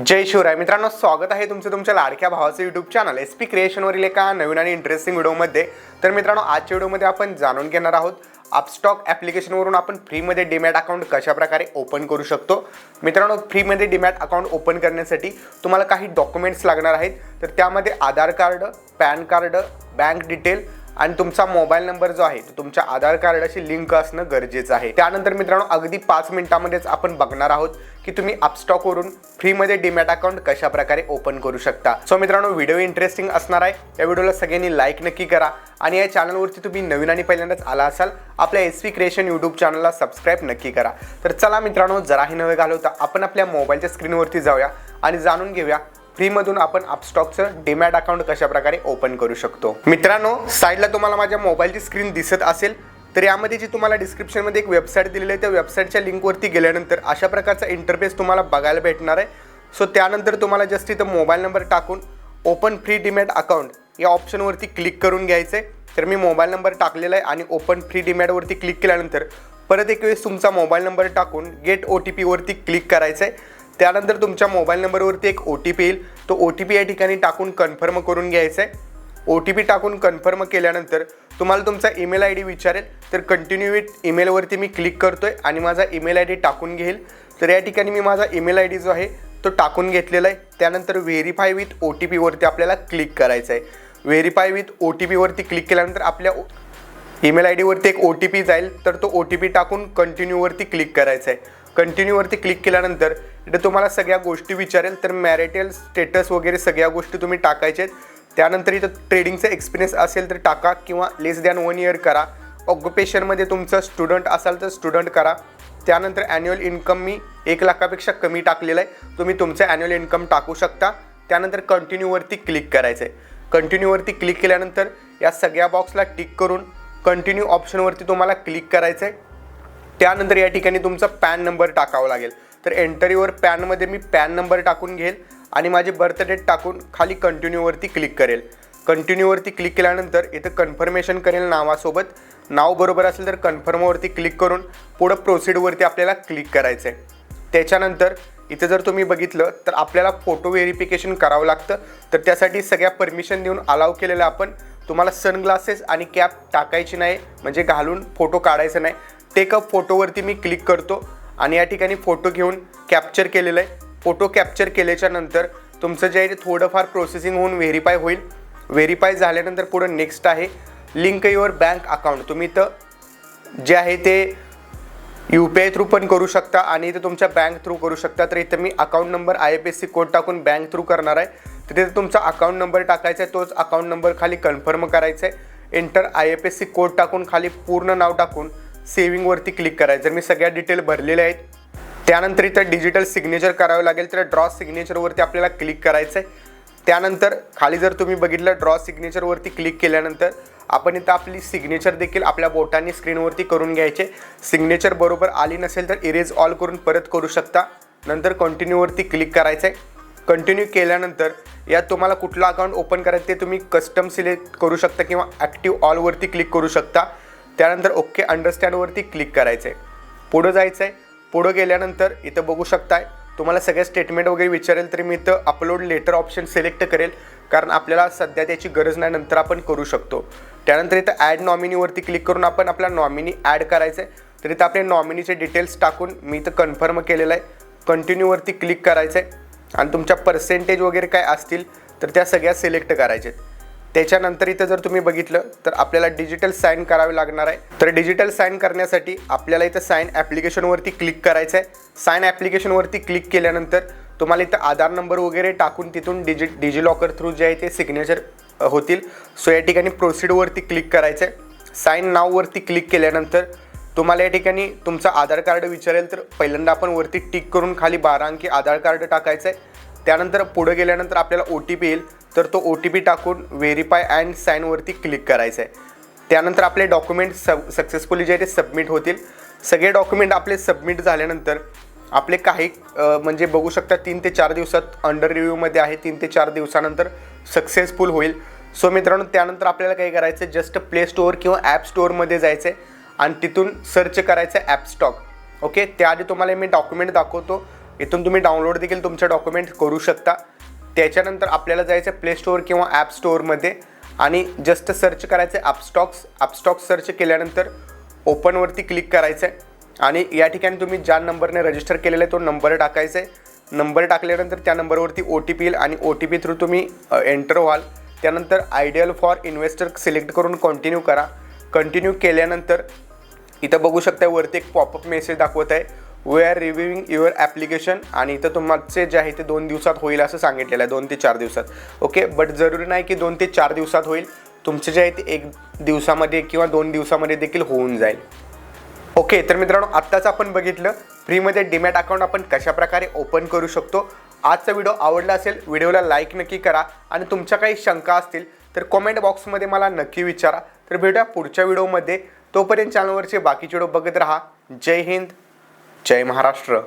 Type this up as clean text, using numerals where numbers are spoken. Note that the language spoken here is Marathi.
जय शिवराय मित्रांनो, स्वागत आहे तुमचं तुमच्या लाडक्या भावाचं यूट्यूब चॅनल SP क्रिएशनवरील एका नवीन आणि इंटरेस्टिंग व्हिडिओमध्ये। तर मित्रांनो, आजच्या व्हिडिओमध्ये आपण जाणून घेणार आहोत अपस्टॉक ॲप्लिकेशनवरून आपण फ्रीमध्ये डीमॅट अकाउंट कशाप्रकारे ओपन करू शकतो। मित्रांनो, फ्रीमध्ये डीमॅट अकाउंट ओपन करण्यासाठी तुम्हाला काही डॉक्युमेंट्स लागणार आहेत। तर त्यामध्ये Aadhaar card, PAN card, bank detail आणि तुमचा मोबाईल नंबर जो आहे तो तुमच्या आधार कार्डाशी लिंक असणं गरजेचं आहे। त्यानंतर मित्रांनो, अगदी 5 मिनिटांमध्येच आपण बघणार आहोत की तुम्ही अपस्टॉकवरून फ्रीमध्ये डीमॅट अकाउंट कशाप्रकारे ओपन करू शकता। सो मित्रांनो, व्हिडिओ इंटरेस्टिंग असणार आहे। या व्हिडिओला सगळ्यांनी लाईक नक्की करा आणि या चॅनलवरती तुम्ही नवीन आणि पहिल्यांदाच आला असाल आपल्या SP क्रिएशन यूट्यूब चॅनलला सबस्क्राईब नक्की करा। तर चला मित्रांनो, जराही न घालवता आपण आपल्या मोबाईलच्या स्क्रीनवरती जाऊया आणि जाणून घेऊया फ्रीमधून आपण अपस्टॉकचं डीमॅट अकाउंट कशाप्रकारे ओपन करू शकतो। मित्रांनो, साईडला तुम्हाला माझ्या मोबाईलची स्क्रीन दिसत असेल तर यामध्ये जी तुम्हाला डिस्क्रिप्शनमध्ये एक वेबसाईट दिलेली आहे त्या वेबसाईटच्या लिंकवरती गेल्यानंतर अशा प्रकारचा इंटरफेस तुम्हाला बघायला भेटणार आहे। सो त्यानंतर तुम्हाला जस्ट इथं मोबाईल नंबर टाकून ओपन फ्री डीमॅट अकाउंट या ऑप्शनवरती क्लिक करून घ्यायचं आहे। तर मी मोबाईल नंबर टाकलेला आहे आणि ओपन फ्री डीमॅटवरती क्लिक केल्यानंतर परत एक वेळेस तुमचा मोबाईल नंबर टाकून गेट OTP वरती क्लिक करायचं आहे। त्यानंतर तुमच्या मोबाईल नंबरवरती एक OTP येईल, तो OTP या ठिकाणी टाकून कन्फर्म करून घ्यायचा आहे। OTP टाकून कन्फर्म केल्यानंतर तुम्हाला तुमचा ईमेल ID विचारेल, तर कंटिन्यू विथ ईमेलवरती मी क्लिक करतोय आणि माझा ईमेल ID टाकून घेईल। तर या ठिकाणी मी माझा ईमेल ID जो आहे तो टाकून घेतलेला आहे। त्यानंतर व्हेरीफाय विथ OTP वरती आपल्याला क्लिक करायचं आहे। व्हेरीफाय विथ OTP वरती क्लिक केल्यानंतर आपल्या ईमेल ID वरती एक OTP जाईल, तर तो OTP टाकून कंटिन्यू वरती क्लिक करायचं आहे। कंटिन्यू वरती क्लिक केल्यानंतर इथे तुम्हाला सगळ्या गोष्टी विचारेल, तर मॅरिटल स्टेटस वगैरे सगळ्या गोष्टी तुम्ही टाकायचे आहेत। त्यानंतर इथं ट्रेडिंगचा एक्सपिरियन्स असेल तर टाका किंवा लेस दॅन 1 इयर करा। ऑक्युपेशनमध्ये तुमचं स्टुडंट असाल तर स्टुडंट करा। त्यानंतर ॲन्युअल इन्कम मी 1 लाखापेक्षा कमी टाकलेलं आहे, तुम्ही तुमचं ॲन्युअल इन्कम टाकू शकता। त्यानंतर कंटिन्यूवरती क्लिक करायचं आहे। कंटिन्यूवरती क्लिक केल्यानंतर या सगळ्या बॉक्सला टिक करून कंटिन्यू ऑप्शनवरती तुम्हाला क्लिक करायचं आहे। त्यानंतर या ठिकाणी तुमचा पॅन नंबर टाकावा लागेल, तर एंटर युअर पॅनमध्ये मी पॅन नंबर टाकून घेईल आणि माझी बर्थ डेट टाकून खाली कंटिन्यूवरती क्लिक करेल। कंटिन्यूवरती क्लिक केल्यानंतर इथं कन्फर्मेशन करेल नावासोबत, नाव बरोबर असेल तर कन्फर्मवरती क्लिक करून पुढं प्रोसीडवरती आपल्याला क्लिक करायचं आहे। त्याच्यानंतर इथं जर तुम्ही बघितलं तर आपल्याला फोटो व्हेरिफिकेशन करावं लागतं, तर त्यासाठी सगळ्या परमिशन देऊन अलाव केलेलं आपण। तुम्हाला सनग्लासेस आणि कॅप टाकायची नाही, म्हणजे घालून फोटो काढायचा नाही। टेक अप फोटोवरती मी क्लिक करतो आणि या ठिकाणी फोटो घेऊन कॅप्चर केलेलं आहे। फोटो कॅप्चर केल्याच्या नंतर तुमचं जे आहे थोडंफार प्रोसेसिंग होऊन व्हेरीफाय होईल। व्हेरीफाय झाल्यानंतर पुढं नेक्स्ट आहे लिंक युअर बँक अकाउंट। तुम्ही इथं जे आहे ते UPI थ्रू पण करू शकता आणि इथं तुमच्या बँक थ्रू करू शकता। तर इथं मी अकाउंट नंबर IFSC कोड टाकून बँक थ्रू करणार आहे। तर तिथे तुमचा अकाउंट नंबर टाकायचा आहे, तोच अकाउंट नंबर खाली कन्फर्म करायचा आहे। एंटर IFSC कोड टाकून खाली पूर्ण नाव टाकून सेव्हिंगवरती क्लिक करायचं। तर मी सगळ्या डिटेल भरलेल्या आहेत। त्यानंतर इथं डिजिटल सिग्नेचर करावं लागेल, तर ड्रॉ सिग्नेचरवरती आपल्याला क्लिक करायचं आहे। त्यानंतर खाली जर तुम्ही बघितलं ड्रॉ सिग्नेचरवरती क्लिक केल्यानंतर आपण इथं आपली सिग्नेचर देखील आपल्या बोटांनी स्क्रीनवरती करून घ्यायचे। सिग्नेचर बरोबर आली नसेल तर इरेज ऑल करून परत करू शकता। नंतर कंटिन्यूवरती क्लिक करायचं आहे। कंटिन्यू केल्यानंतर यात तुम्हाला कुठलं अकाउंट ओपन करायचं ते तुम्ही कस्टम सिलेक्ट करू शकता किंवा ॲक्टिव्ह ऑलवरती क्लिक करू शकता। त्यानंतर ओके अंडरस्टँडवरती क्लिक करायचं आहे। पुढं जायचं आहे। पुढं गेल्यानंतर इथं बघू शकताय तुम्हाला सगळ्या स्टेटमेंट वगैरे विचारेल, तर मी इथं अपलोड लेटर ऑप्शन सिलेक्ट करेल, कारण आपल्याला सध्या त्याची गरज नाही, नंतर आपण करू शकतो। त्यानंतर इथं ॲड नॉमिनीवरती क्लिक करून आपण आपला नॉमिनी ॲड करायचं आहे। तर इथं आपले नॉमिनीचे डिटेल्स टाकून मी इथं कन्फर्म केलेलं आहे। कंटिन्यूवरती क्लिक करायचं आहे आणि तुमच्या पर्सेंटेज वगैरे काय असतील तर त्या सगळ्या सिलेक्ट करायच्या आहेत। त्याच्यानंतर इथं जर तुम्ही बघितलं तर आपल्याला डिजिटल साईन करावे लागणार आहे। तर डिजिटल साईन करण्यासाठी आपल्याला इथं साईन ॲप्लिकेशनवरती क्लिक करायचं आहे। साईन ॲप्लिकेशनवरती क्लिक केल्यानंतर तुम्हाला इथं आधार नंबर वगैरे टाकून तिथून डिजिलॉकर थ्रू जे आहे ते सिग्नेचर होतील। सो या ठिकाणी प्रोसीडवरती क्लिक करायचं आहे। साईन नाववरती क्लिक केल्यानंतर तुम्हाला या ठिकाणी तुमचं आधार कार्ड विचारेल, तर पहिल्यांदा आपण वरती टिक करून खाली 12 अंकी आधार कार्ड टाकायचं आहे। त्यानंतर पुढं गेल्यानंतर आपल्याला OTP येईल, तर तो OTP टाकून व्हेरीफाय अँड साईनवरती क्लिक करायचं आहे। त्यानंतर आपले डॉक्युमेंट सक्सेसफुली जे आहे ते सबमिट होतील। सगळे डॉक्युमेंट आपले सबमिट झाल्यानंतर आपले काही म्हणजे बघू शकता 3 ते 4 दिवसात अंडर रिव्ह्यूमध्ये आहे, 3 ते 4 दिवसानंतर सक्सेसफुल होईल। सो मित्रांनो, त्यानंतर आपल्याला काय करायचं आहे, जस्ट प्ले स्टोअर किंवा ॲप स्टोअरमध्ये जायचं आहे आणि तिथून सर्च करायचं आहे अपस्टॉक। ओके, त्याआधी तुम्हाला मी डॉक्युमेंट दाखवतो इथून तुम्ही डाउनलोड देखील तुमचे डॉक्युमेंट करू शकता. त्याच्यानंतर आपल्याला जायचं प्ले स्टोअर किंवा ॲप स्टोअरमध्ये आणि जस्ट सर्च करायचं ॲपस्टॉक्स सर्च केल्यानंतर ओपनवरती क्लिक करायचं आहे आणि या ठिकाणी तुम्ही ज्या नंबरने रजिस्टर केलेला आहे तो नंबर टाकायचा आहे. नंबर टाकल्यानंतर त्या नंबरवरती OTP येईल आणि OTP थ्रू तुम्ही एंटर व्हाल. त्यानंतर आयडियल फॉर इन्व्हेस्टर सिलेक्ट करून कंटिन्यू करा. कंटिन्यू केल्यानंतर इथं बघू शकता वरती एक पॉपअप मेसेज दाखवत आहे, वी आर रिव्ह्यूइंग युअर ॲप्लिकेशन, आणि इथं तुमचे जे आहे ते 2 दिवसात होईल असं सांगितलेलं आहे, 2 ते 4 दिवसात. ओके, बट जरुरी नाही की 2 ते 4 दिवसात होईल, तुमचे जे आहे ते 1 दिवसामध्ये किंवा 2 दिवसामध्ये देखील होऊन जाईल. ओके, तर मित्रांनो आत्ताच आपण बघितलं फ्रीमध्ये डीमॅट अकाउंट आपण कशाप्रकारे ओपन करू शकतो. आजचा व्हिडिओ आवडला असेल, व्हिडिओला लाईक नक्की करा आणि तुमच्या काही शंका असतील तर कॉमेंट बॉक्समध्ये मला नक्की विचारा. तर भेटूया पुढच्या व्हिडिओमध्ये. तोपर्यंत चॅनलवरचे बाकीचे व्हिडिओ बघत राहा. जय हिंद, जय महाराष्ट्र.